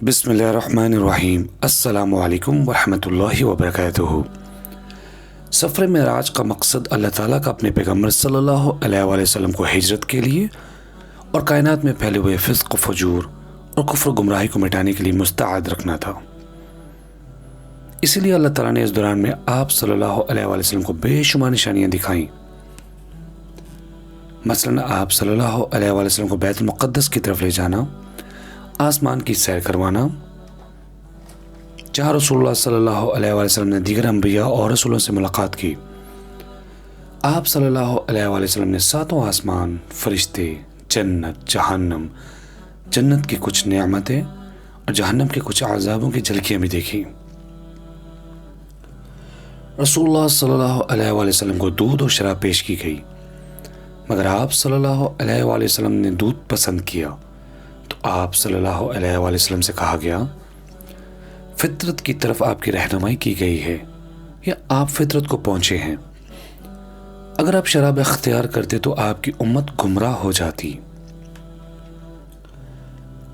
بسم اللہ الرحمن الرحیم۔ السلام علیکم ورحمۃ اللہ وبرکاتہ۔ سفر معراج کا مقصد اللہ تعالیٰ کا اپنے پیغمبر صلی اللہ علیہ وآلہ وسلم کو ہجرت کے لیے اور کائنات میں پھیلے ہوئے فسق و فجور اور کفر و گمراہی کو مٹانے کے لیے مستعد رکھنا تھا۔ اسی لیے اللہ تعالیٰ نے اس دوران میں آپ صلی اللہ علیہ وآلہ وسلم کو بے شمار نشانیاں دکھائیں۔ مثلاً آپ صلی اللہ علیہ وآلہ وسلم کو بیت المقدس کی طرف لے جانا، آسمان کی سیر کروانا، جہاں رسول اللہ صلی اللہ علیہ وآلہ وسلم نے دیگر انبیاء اور رسولوں سے ملاقات کی۔ آپ صلی اللہ علیہ وآلہ وسلم نے ساتوں آسمان، فرشتے، جنت، جہنم، جنت کی کچھ نعمتیں اور جہنم کے کچھ عذابوں کی جھلکیاں بھی دیکھی۔ رسول اللہ صلی اللہ علیہ وآلہ وسلم کو دودھ اور شراب پیش کی گئی، مگر آپ صلی اللہ علیہ وآلہ وسلم نے دودھ پسند کیا تو آپ صلی اللہ علیہ وآلہ وسلم سے کہا گیا، فطرت کی طرف آپ کی رہنمائی کی گئی ہے یا آپ فطرت کو پہنچے ہیں؟ اگر آپ شراب اختیار کرتے تو آپ کی امت گمراہ ہو جاتی۔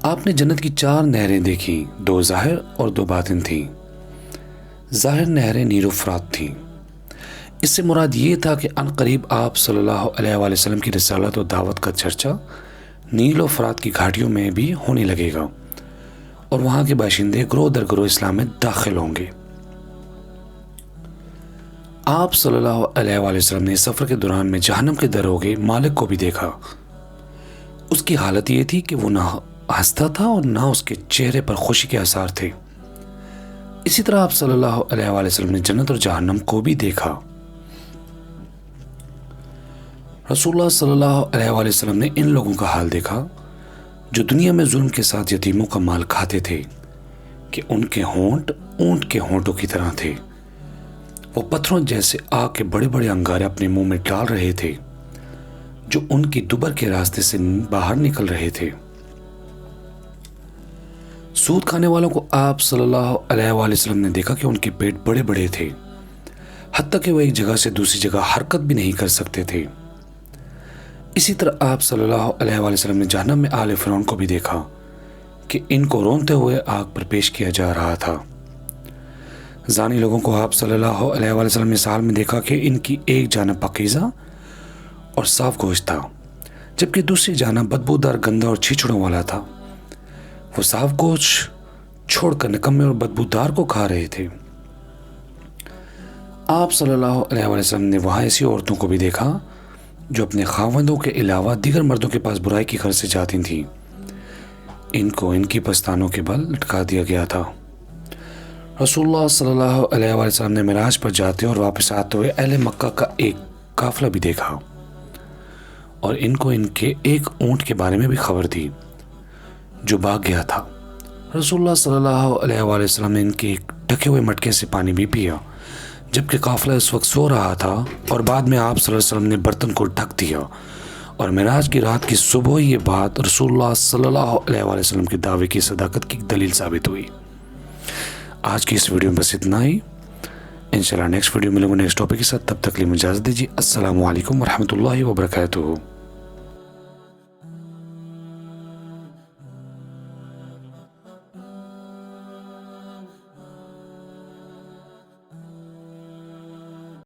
آپ نے جنت کی 4 نہریں دیکھیں، 2 ظاہر اور 2 باطن تھیں۔ ظاہر نہریں نیل و فرات تھیں۔ اس سے مراد یہ تھا کہ عنقریب آپ صلی اللہ علیہ وآلہ وسلم کی رسالت و دعوت کا چرچا نیل و فرات کی گھاٹیوں میں بھی ہونے لگے گا اور وہاں کے باشندے گروہ در گروہ اسلام میں داخل ہوں گے۔ آپ صلی اللہ علیہ وآلہ وسلم نے سفر کے دوران میں جہنم کے دروگے مالک کو بھی دیکھا۔ اس کی حالت یہ تھی کہ وہ نہ ہنستا تھا اور نہ اس کے چہرے پر خوشی کے آثار تھے۔ اسی طرح آپ صلی اللہ علیہ وآلہ وسلم نے جنت اور جہنم کو بھی دیکھا۔ رسول اللہ صلی اللہ علیہ وآلہ وسلم نے ان لوگوں کا حال دیکھا جو دنیا میں ظلم کے ساتھ یتیموں کا مال کھاتے تھے کہ ان کے ہونٹ اونٹ کے ہونٹوں کی طرح تھے۔ وہ پتھروں جیسے آگ کے بڑے بڑے انگارے اپنے منہ میں ڈال رہے تھے جو ان کی دبر کے راستے سے باہر نکل رہے تھے۔ سود کھانے والوں کو آپ صلی اللہ علیہ وآلہ وسلم نے دیکھا کہ ان کے پیٹ بڑے بڑے تھے، حتیٰ کہ وہ ایک جگہ سے دوسری جگہ حرکت بھی نہیں کر سکتے تھے۔ اسی طرح آپ صلی اللہ علیہ وآلہ وسلم نے جہنم میں آل فرعون کو بھی دیکھا کہ ان کو رونتے ہوئے آگ پر پیش کیا جا رہا تھا۔ زانی لوگوں کو آپ صلی اللہ علیہ وآلہ وسلم نے مثال میں دیکھا کہ ان کی ایک جانب پاکیزہ اور صاف گوشت تھا، جبکہ دوسری جانب بدبودار، گندا اور چھیچڑوں والا تھا۔ وہ صاف گوشت چھوڑ کر نکمے اور بدبودار کو کھا رہے تھے۔ آپ صلی اللہ علیہ وآلہ وسلم نے وہاں ایسی عورتوں کو بھی دیکھا جو اپنے خاوندوں کے علاوہ دیگر مردوں کے پاس برائی کی غرض سے جاتی تھیں۔ ان کو ان کی پستانوں کے بل لٹکا دیا گیا تھا۔ رسول اللہ صلی اللہ علیہ وآلہ وسلم نے معراج پر جاتے اور واپس آتے ہوئے اہل مکہ کا ایک قافلہ بھی دیکھا اور ان کو ان کے ایک اونٹ کے بارے میں بھی خبر دی جو بھاگ گیا تھا۔ رسول اللہ صلی اللہ علیہ وآلہ وسلم نے ان کے ایک ڈھکے ہوئے مٹکے سے پانی بھی پیا جبکہ قافلہ اس وقت سو رہا تھا، اور بعد میں آپ صلی اللہ علیہ وسلم نے برتن کو ڈھک دیا، اور معراج کی رات کی صبح یہ بات رسول اللہ صلی اللہ علیہ وآلہ وسلم کے دعوے کی صداقت کی دلیل ثابت ہوئی۔ آج کی اس ویڈیو میں بس اتنا ہی۔ انشاءاللہ نیکسٹ ویڈیو میں ملیں گے نیکسٹ ٹاپک کے ساتھ، تب تک کے لیے اجازت دیجیے۔ السلام علیکم ورحمۃ اللہ وبرکاتہ۔